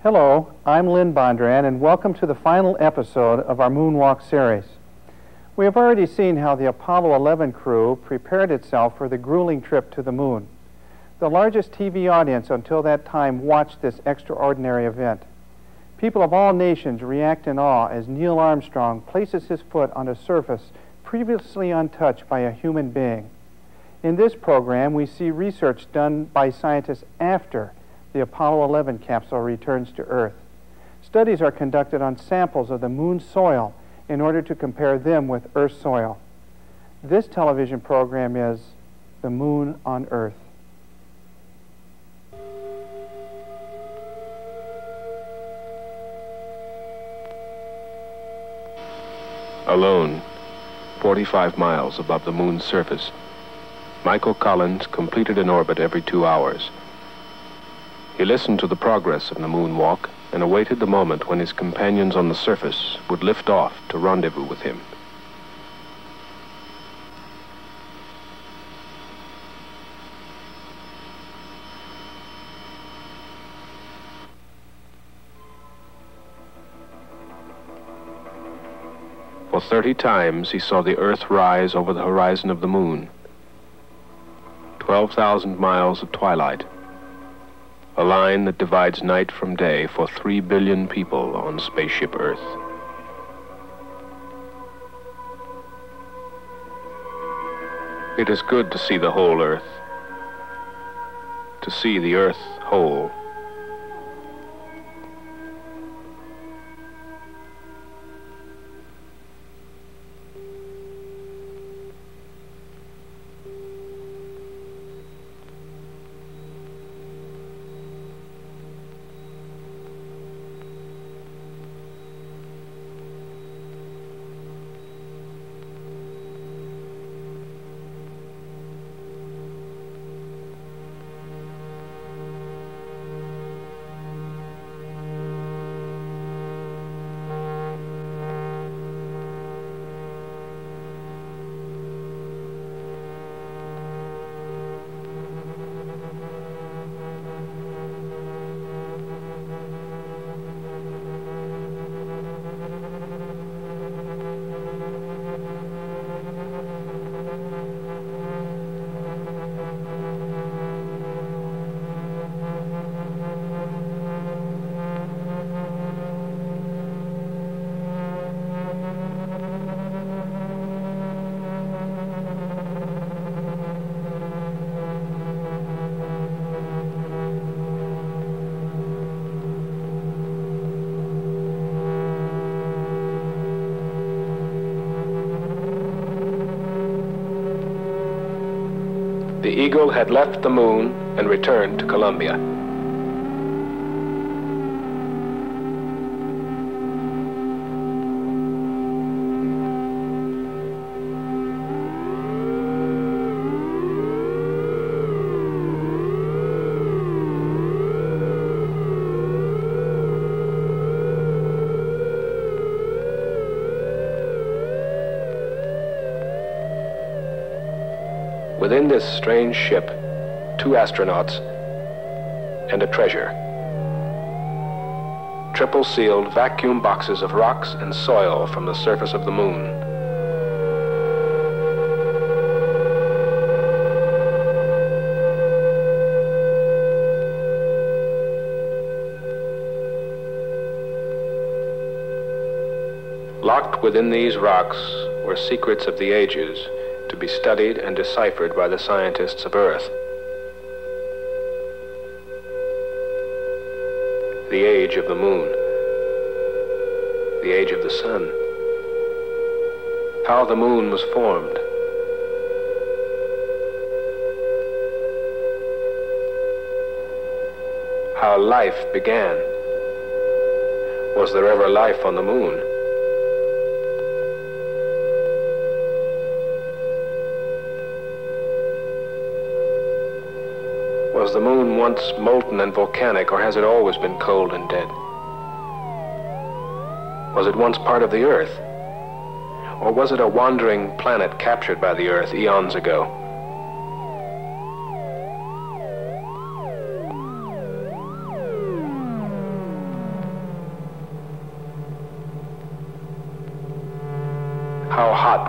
Hello, I'm Lynn Bondran, and welcome to the final episode of our Moonwalk series. We have already seen how the Apollo 11 crew prepared itself for the grueling trip to the moon. The largest TV audience until that time watched this extraordinary event. People of all nations react in awe as Neil Armstrong places his foot on a surface previously untouched by a human being. In this program, we see research done by scientists after the Apollo 11 capsule returns to Earth. Studies are conducted on samples of the moon's soil in order to compare them with Earth's soil. This television program is The Moon on Earth. Alone, 45 miles above the moon's surface, Michael Collins completed an orbit every 2 hours. He listened to the progress of the moonwalk and awaited the moment when his companions on the surface would lift off to rendezvous with him. For 30 times he saw the Earth rise over the horizon of the moon. 12,000 miles of twilight. A line that divides night from day for 3 billion people on spaceship Earth. It is good to see the whole Earth. To see the Earth whole. The Eagle had left the moon and returned to Columbia. Within this strange ship, 2 astronauts and a treasure. Triple-sealed vacuum boxes of rocks and soil from the surface of the moon. Locked within these rocks were secrets of the ages, to be studied and deciphered by the scientists of Earth. The age of the moon. The age of the sun. How the moon was formed. How life began. Was there ever life on the moon? Was the moon once molten and volcanic, or has it always been cold and dead? Was it once part of the Earth? Or was it a wandering planet captured by the Earth eons ago?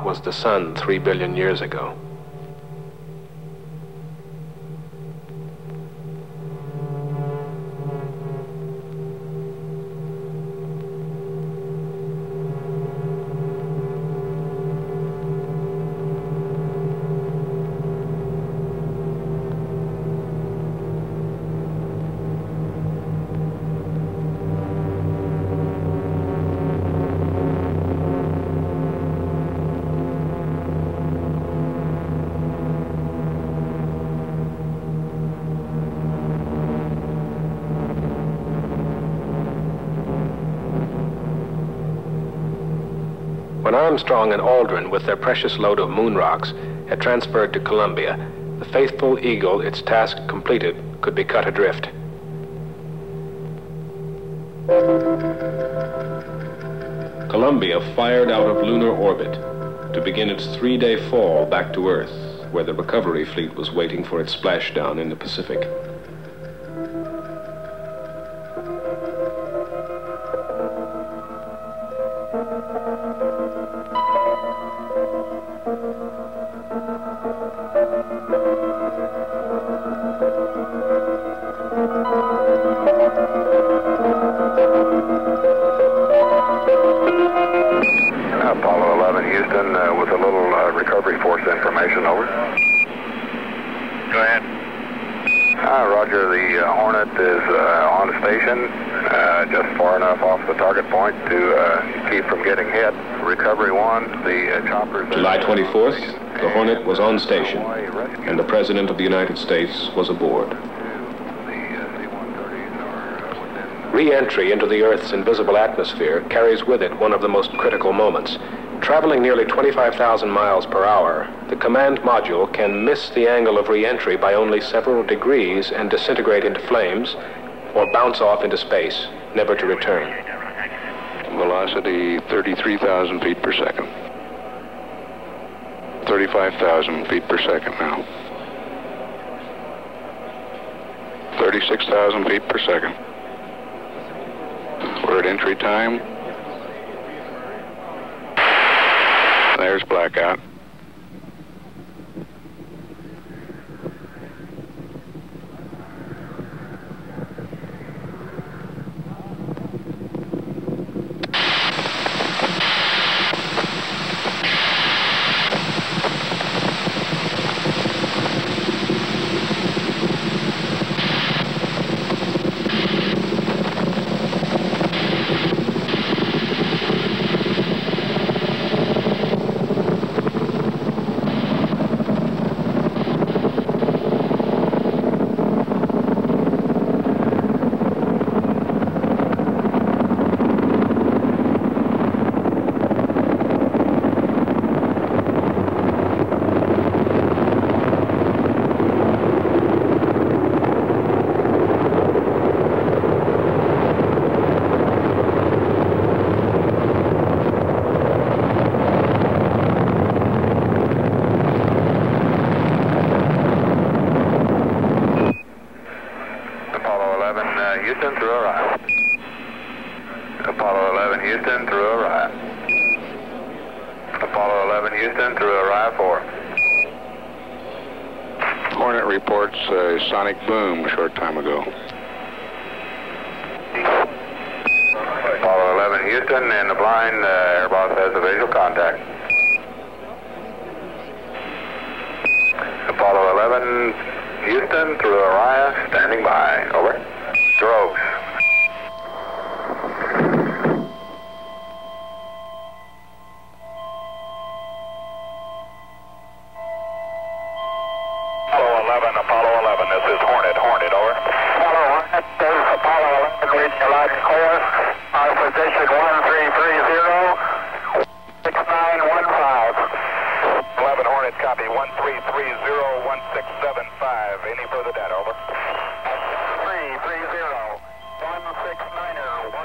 spot was the sun 3 billion years ago. When Armstrong and Aldrin, with their precious load of moon rocks, had transferred to Columbia, the faithful Eagle, its task completed, could be cut adrift. Columbia fired out of lunar orbit to begin its 3-day fall back to Earth, where the recovery fleet was waiting for its splashdown in the Pacific. Apollo 11, Houston, with a little recovery force information, over. Go ahead. Roger, the Hornet is on station, just far enough off the target point to keep from getting hit. Recovery 1, the choppers... July 24th, the Hornet was on station, and the President of the United States was aboard. Re-entry into the Earth's invisible atmosphere carries with it one of the most critical moments. Traveling nearly 25,000 miles per hour, the command module can miss the angle of re-entry by only several degrees and disintegrate into flames, or bounce off into space, never to return. Velocity 33,000 feet per second. 35,000 feet per second now. 36,000 feet per second. We're at entry time. There's blackout. Houston, through arrival. Apollo 11, Houston, through arrival. Apollo 11, Houston, through arrival 4. Hornet reports a sonic boom a short time ago. Apollo 11, Houston, in the blind, Airboss has a visual contact. Apollo 11, Houston, through Araya, standing by. Over. Strokes. Apollo 11, this is Hornet, over. Apollo 1, this is Apollo 11, reading your live course. Our position 1330, 6915. 11 Hornet, copy, 1330, 1675. Any further data, over. 330, 169er, 15.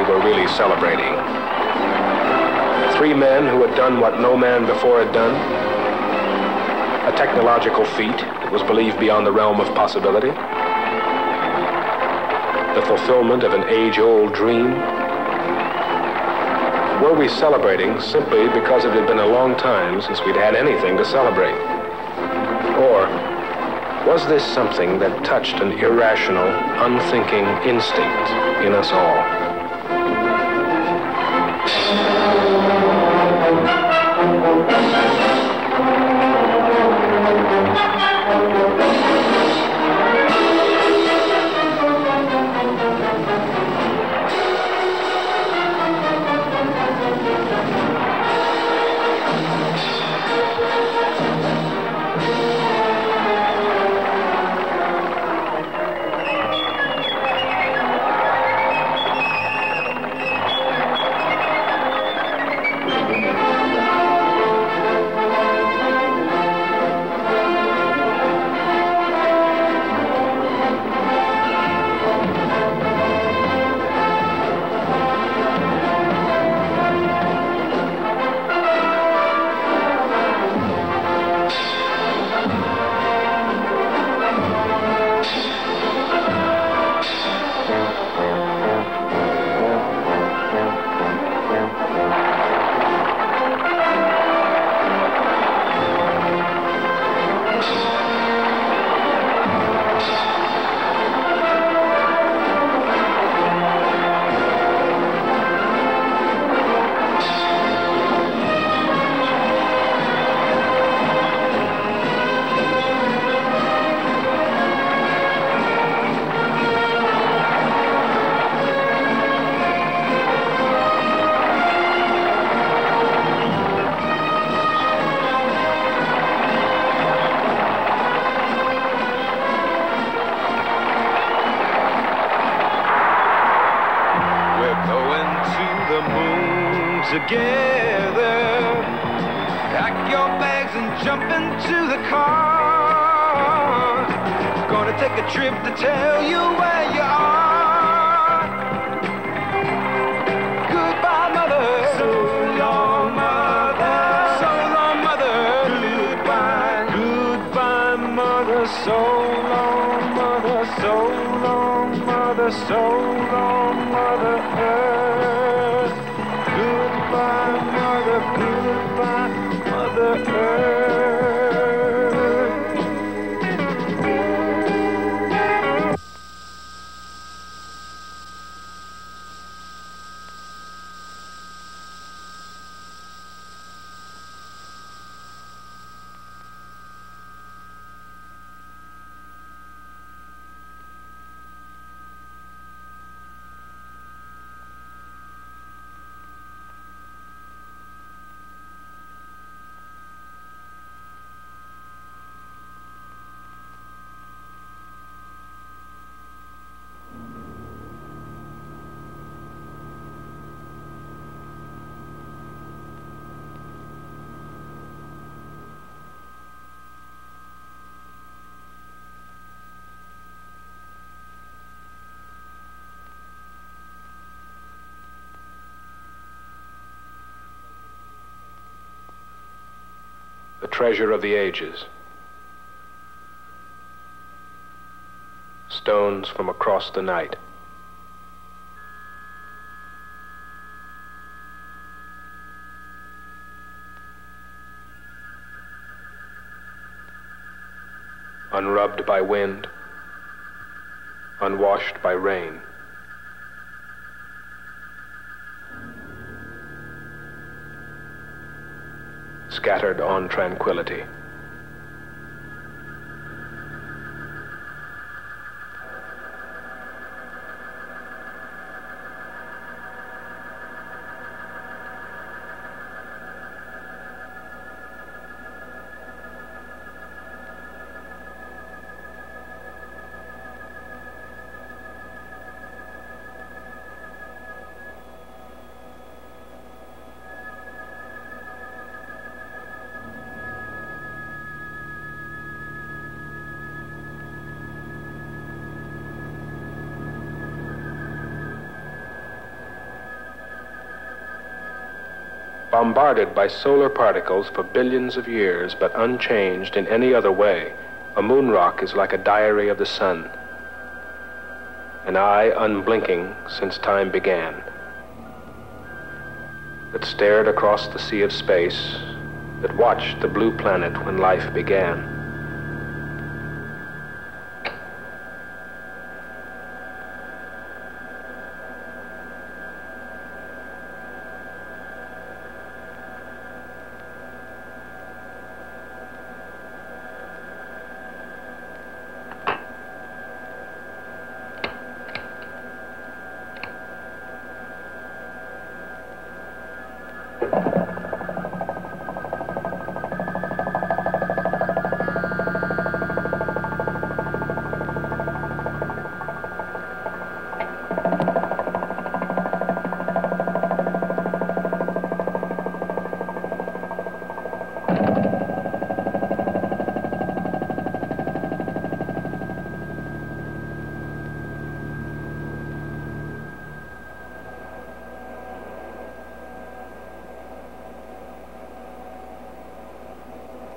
were really celebrating. Three men who had done what no man before had done. A technological feat that was believed beyond the realm of possibility. The fulfillment of an age-old dream. Were we celebrating simply because it had been a long time since we'd had anything to celebrate? Or was this something that touched an irrational, unthinking instinct in us all? Together, pack your bags and jump into the car. Gonna take a trip to tell you where you are. Goodbye, mother. So long, mother. So long, mother. Goodbye. Goodbye, mother. So long, mother. So long, mother. So long, mother Earth. Goodbye, Mother, goodbye, Mother Earth. The treasure of the ages. Stones from across the night. Unrubbed by wind, unwashed by rain. Scattered on tranquility. Bombarded by solar particles for billions of years, but unchanged in any other way, a moon rock is like a diary of the sun. An eye unblinking since time began, that stared across the sea of space, that watched the blue planet when life began.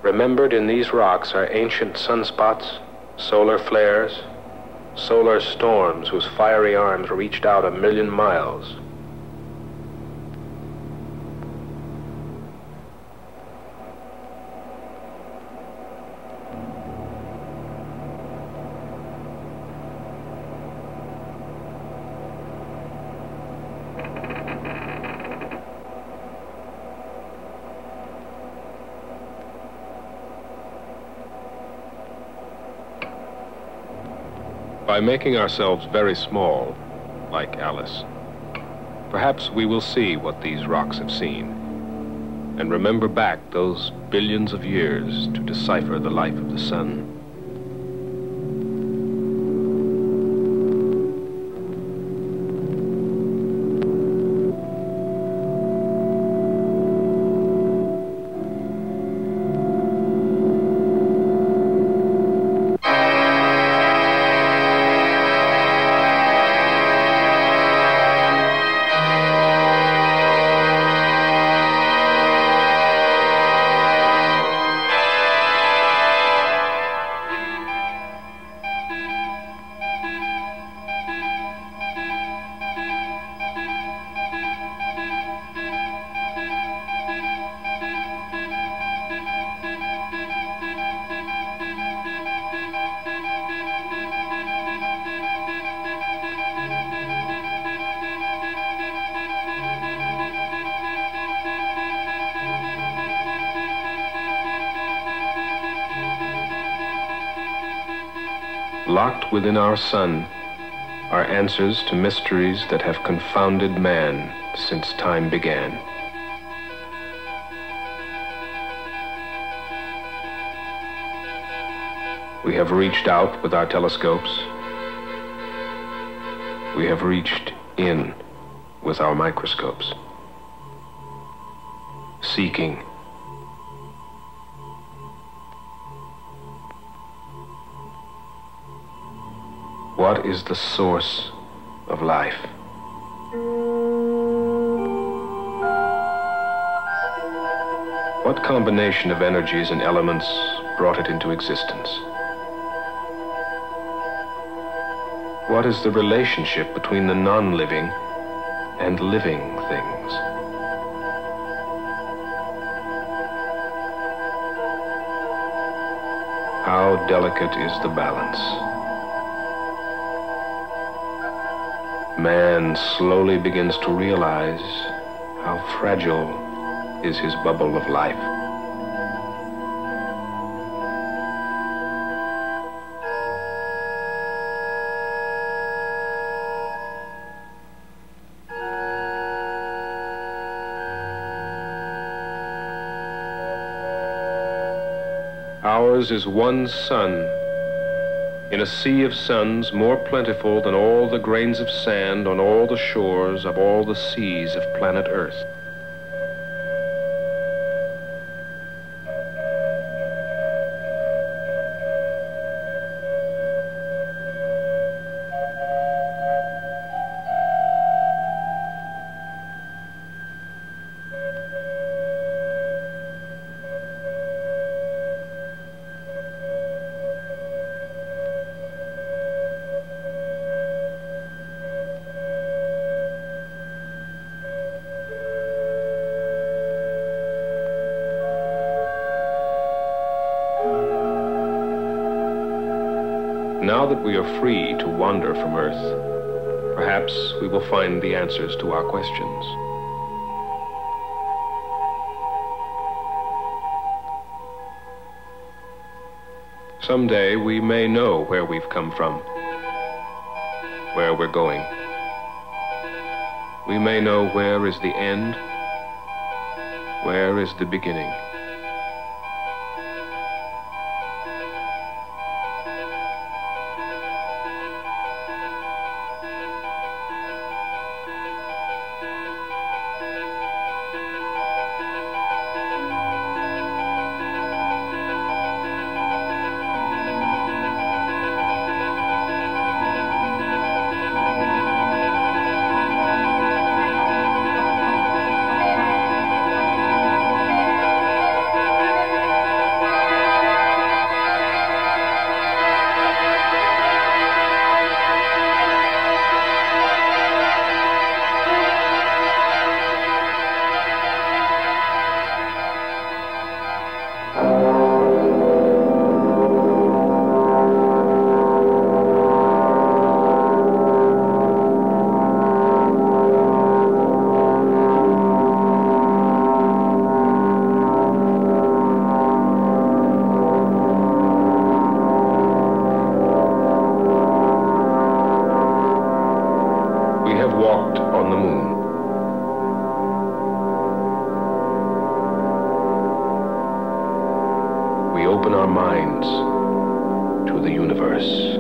Remembered in these rocks are ancient sunspots, solar flares, solar storms whose fiery arms reached out 1,000,000 miles. By making ourselves very small, like Alice, perhaps we will see what these rocks have seen, and remember back those billions of years to decipher the life of the sun. Locked within our sun are answers to mysteries that have confounded man since time began. We have reached out with our telescopes. We have reached in with our microscopes, seeking. What is the source of life? What combination of energies and elements brought it into existence? What is the relationship between the non-living and living things? How delicate is the balance? Man slowly begins to realize how fragile is his bubble of life. Ours is one sun, in a sea of suns more plentiful than all the grains of sand on all the shores of all the seas of planet Earth. Now that we are free to wander from Earth, perhaps we will find the answers to our questions. Someday we may know where we've come from, where we're going. We may know where is the end, where is the beginning. Walked on the moon. We open our minds to the universe.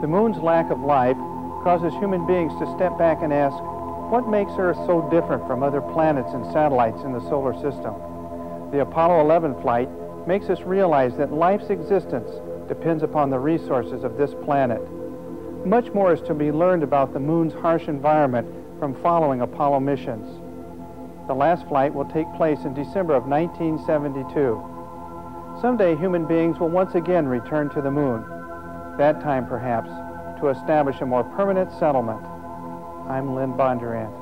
The moon's lack of life causes human beings to step back and ask, what makes Earth so different from other planets and satellites in the solar system? The Apollo 11 flight makes us realize that life's existence depends upon the resources of this planet. Much more is to be learned about the moon's harsh environment from following Apollo missions. The last flight will take place in December of 1972. Someday human beings will once again return to the moon, that time perhaps to establish a more permanent settlement. I'm Lynn Bondurant.